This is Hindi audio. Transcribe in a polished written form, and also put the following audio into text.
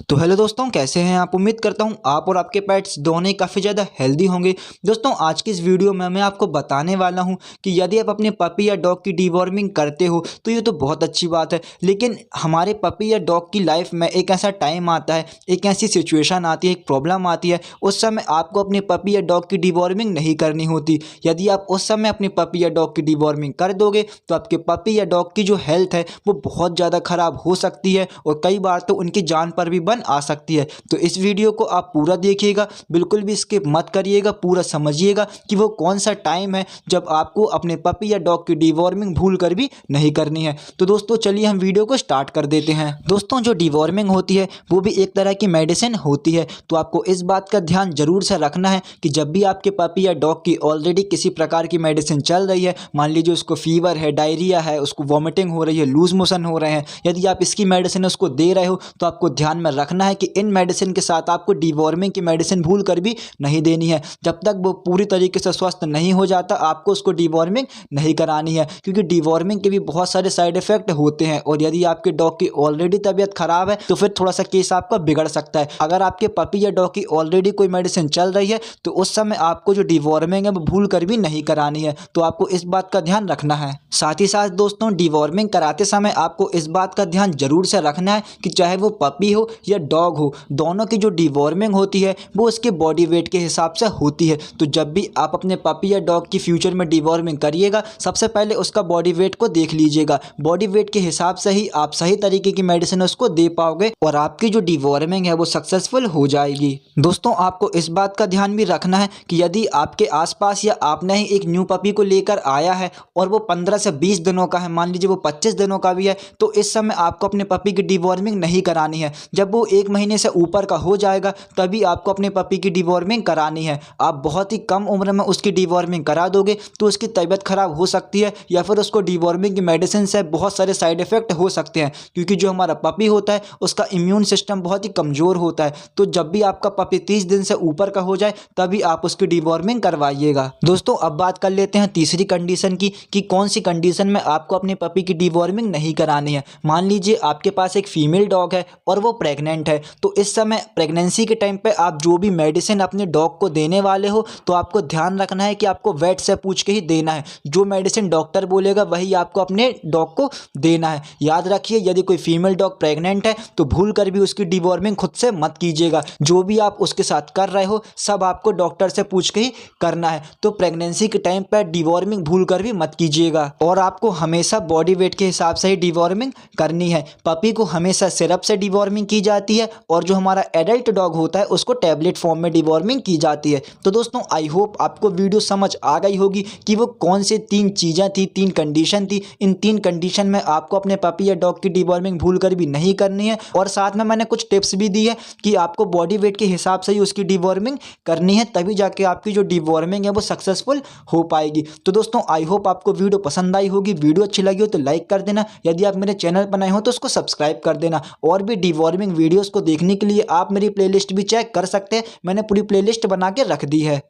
तो हेलो दोस्तों, कैसे हैं आप। उम्मीद करता हूं आप और आपके पेट्स दोनों ही काफ़ी ज़्यादा हेल्दी होंगे। दोस्तों, आज की इस वीडियो में मैं आपको बताने वाला हूं कि यदि आप अपने पपी या डॉग की डीवॉर्मिंग करते हो तो ये तो बहुत अच्छी बात है, लेकिन हमारे पपी या डॉग की लाइफ में एक ऐसा टाइम आता है, एक ऐसी सिचुएशन आती है, एक प्रॉब्लम आती है, उस समय आपको अपने पपी या डॉग की डीवॉर्मिंग नहीं करनी होती। यदि आप उस समय अपनी पपी या डॉग की डीवॉर्मिंग कर दोगे तो आपके पपी या डॉग की जो हेल्थ है वो बहुत ज़्यादा ख़राब हो सकती है और कई बार तो उनकी जान पर भी बन आ सकती है। तो इस वीडियो को आप पूरा देखिएगा, बिल्कुल भी स्किप मत करिएगा, पूरा समझिएगा कि वो कौन सा टाइम है जब आपको अपने पपी या डॉग की डीवॉर्मिंग भूल कर भी नहीं करनी है। तो दोस्तों चलिए हम वीडियो को स्टार्ट कर देते हैं। दोस्तों, जो डीवॉर्मिंग होती है वो भी एक तरह की मेडिसिन होती है, तो आपको इस बात का ध्यान जरूर से रखना है कि जब भी आपके पपी या डॉग की ऑलरेडी किसी प्रकार की मेडिसिन चल रही है, मान लीजिए उसको फीवर है, डायरिया है, उसको वॉमिटिंग हो रही है, लूज मोशन हो रहे हैं, यदि आप इसकी मेडिसिन उसको दे रहे हो तो आपको ध्यान में रखना है कि इन मेडिसिन के साथ आपको डीवॉर्मिंग की मेडिसिन भूल कर भी नहीं देनी है। जब तक वो पूरी तरीके से स्वस्थ नहीं हो जाता आपको उसको डीवॉर्मिंग नहीं करानी है, क्योंकि डीवॉर्मिंग के भी बहुत सारे साइड इफेक्ट होते हैं और यदि आपके डॉग की ऑलरेडी तबीयत खराब है तो फिर थोड़ा सा केस आपका बिगड़ सकता है। अगर आपके पपी या डॉग की ऑलरेडी कोई मेडिसिन चल रही है तो उस समय आपको जो डीवॉर्मिंग है वो भूल कर भी नहीं करानी है, तो आपको इस बात का ध्यान रखना है। साथ ही साथ दोस्तों, डीवॉर्मिंग कराते समय आपको इस बात का ध्यान जरूर से रखना है कि चाहे वो पपी हो या डॉग हो, दोनों की जो डीवॉर्मिंग होती है वो उसके बॉडी वेट के हिसाब से होती है। तो जब भी आप अपने पपी या डॉग की फ्यूचर में डीवॉर्मिंग करिएगा, सबसे पहले उसका बॉडी वेट को देख लीजिएगा। बॉडी वेट के हिसाब से ही आप सही तरीके की मेडिसिन उसको दे पाओगे और आपकी जो डीवॉर्मिंग है वो सक्सेसफुल हो जाएगी। दोस्तों, आपको इस बात का ध्यान भी रखना है कि यदि आपके आसपास या आपने ही एक न्यू पपी को लेकर आया है और वो 15 से 20 दिनों का है, मान लीजिए वो 25 दिनों का भी है, तो इस समय आपको अपने पपी की डीवॉर्मिंग नहीं करानी है। जब वो 1 महीने से ऊपर का हो जाएगा तभी आपको अपने पपी की डीवॉर्मिंग करानी है। आप बहुत ही कम उम्र में उसकी डीवॉर्मिंग करा दोगे तो उसकी तबीयत खराब हो सकती है या फिर उसको डीवॉर्मिंग की मेडिसिन से बहुत सारे साइड इफेक्ट हो सकते हैं, क्योंकि जो हमारा पपी होता है उसका इम्यून सिस्टम बहुत ही कमज़ोर होता है। तो जब भी आपका पपी 30 दिन से ऊपर का हो जाए तभी आप उसकी डीवॉर्मिंग करवाइएगा। दोस्तों, अब बात कर लेते हैं तीसरी कंडीशन की कि कौन सी कंडीशन में आपको अपने पपी की डीवॉर्मिंग नहीं करानी है। मान लीजिए आपके पास एक फीमेल डॉग है और वो प्रेग्नेंट है, तो इस समय प्रेगनेंसी के टाइम पे आप जो भी मेडिसिन अपने डॉग को देने वाले हो तो आपको ध्यान रखना है कि आपको वेट से पूछ के ही देना है। जो मेडिसिन डॉक्टर बोलेगा वही आपको अपने डॉग को देना है। याद रखिए, यदि कोई फीमेल डॉग प्रेग्नेंट है तो भूल कर भी उसकी डीवॉर्मिंग खुद से मत कीजिएगा। जो भी आप उसके साथ कर रहे हो सब आपको डॉक्टर से पूछ के ही करना है। तो प्रेगनेंसी के टाइम पर डीवॉर्मिंग भूल कर भी मत कीजिएगा और आपको हमेशा बॉडी वेट के हिसाब से ही डीवॉर्मिंग करनी है। पपी को हमेशा सिरप से डीवॉर्मिंग की जाती है और जो हमारा एडल्ट डॉग होता है उसको टैबलेट फॉर्म में डीवॉर्मिंग की जाती है। तो दोस्तों, आई होप आपको वीडियो समझ आ गई होगी कि वो कौन से 3 चीज़ें थी, 3 कंडीशन थी। इन 3 कंडीशन में आपको अपने पपी या डॉग की डीवॉर्मिंग भूल कर भी नहीं करनी है और साथ में मैंने कुछ टिप्स भी दी है कि आपको बॉडी वेट के हिसाब से ही उसकी डीवॉर्मिंग करनी है, तभी जाके आपकी जो डीवॉर्मिंग है वो सक्सेसफुल हो पाएगी। तो दोस्तों, आई होप आपको वीडियो पसंद आई होगी। वीडियो अच्छी लगी हो तो लाइक कर देना, यदि आप मेरे चैनल पर नए हो तो उसको सब्सक्राइब कर देना। और भी डीवॉर्मिंग वीडियोस को देखने के लिए आप मेरी प्लेलिस्ट भी चेक कर सकते हैं, मैंने पूरी प्लेलिस्ट बना के रख दी है।